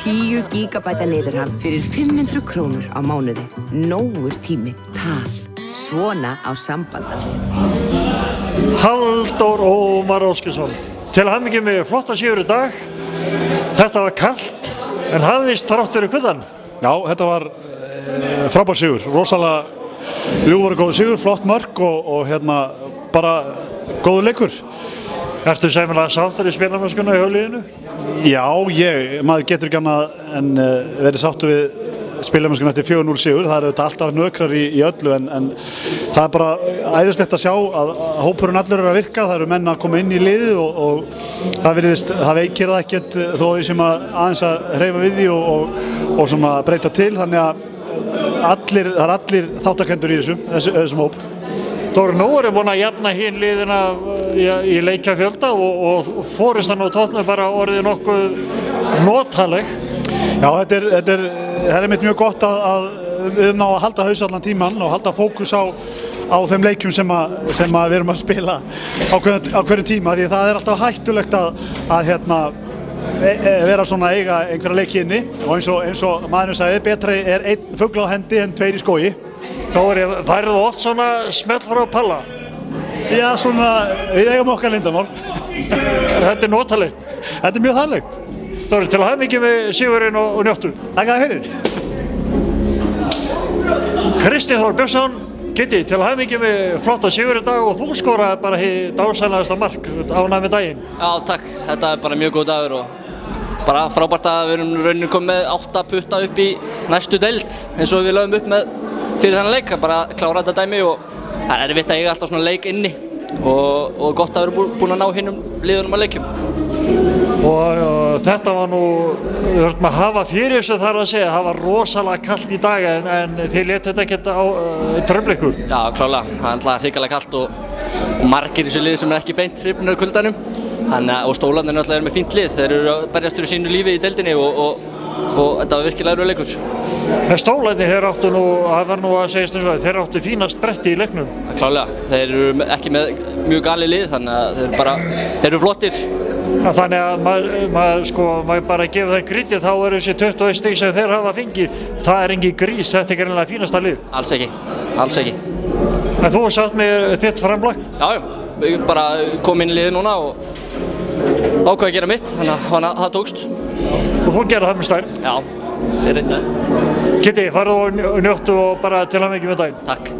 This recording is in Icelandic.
10 gigabæta niðurhald fyrir 500 krónur á mánuði. Nógur tími, tal. Svona á sambandarnir. Halldór Ómar Óskarsson. Til hamingju með flotta sigur í dag. Þetta var kalt, en hafðist þrátt fyrir kuldann. Já, þetta var frábær sigur. Rosalega ljúfur og góð sigur, flott mörk og hérna bara góður leikur. Ertu sæmilega sáttur í spilamennskuna í Hauliðinu? Já, maður getur ekki annað en verið sáttur við spilamennskuna eftir 4-0 sigur. Það auðvitað alltaf nökrar í öllu en það bara æðislegt að sjá að hópurinn allur að virka. Það eru menn að koma inn í liðið og það veikir það ekkert þó því sem aðeins að hreyfa við því og svona breyta til. Þannig að það er allir þáttakendur í þessum hóp. Dóri, nú erum búin að jafna hinn liðina í leikjafjölda og forystan og Tottenham bara orðið nokkuð notaleg. Já, það er einmitt mjög gott að við ná að halda haus allan tíman og halda fókus á þeim leikjum sem við erum að spila á hverjum tíma, því það er alltaf hættulegt að vera svona eiga einhverja leiki inni og eins og maðurinn sagði, betri er einn fugl á hendi en tveir í skógi. Dóri, færðu oft svona smell frá palla? Já, svona, við eigum okkar leyndarmál. Þetta er notalegt. Þetta er mjög þarlegt. Dóri, til hamingju með sigurinn og njóttu. Takk fyrir. Kristinn Þór Björnsson, Kitty, til hamingju með flotta sigur í dag og þú skoraði bara hið dásamlegasta mark ánægð með daginn. Já, takk. Þetta er bara mjög góð dagur og bara frábært að við erum rauninni komið með 8 putta upp í næstu deild eins og við lögum upp með fyrir þennan leik, bara klára þetta dæmi og það er erfitt að eiga alltaf svona leik inni og gott að vera búin að ná hinnum liðunum að leikjum. Og þetta var nú, við höfum að hafa fyrir þessu þar að segja, það var rosalega kallt í dag en þið létu þetta ekkert á trufla ykkur. Já, klálega, það er alltaf hrikalega kallt og margir í þessu liði sem er ekki beint hrifnir af kuldanum. Og stólarnir náttúrulega eru með fínt lið, þeir eru að berjast fyrir sínu lífi í deildinni og þetta var virkilega erfiður leikur. En stólarnir, þeir áttu nú, það var nú að segja eins og þeir áttu fína spretti í leiknum. Klálega, þeir eru ekki með mjög galið lið, þannig að þeir eru flottir. Þannig að maður bara gefa þeim grítið, þá eru þessi 21 stig sem þeir hafa fengið, það er engin grís, þetta er greinilega fínasta lið. Alls ekki. En þú satt með þitt framlag? Já, við bara komum inn í liðið núna og ákvað að gera mitt, þannig að það tókst. Og þú gerði það með stær? Já, ég reyndi það. Kitty, farðu og njóttu og bara til hamingju með daginn. Takk.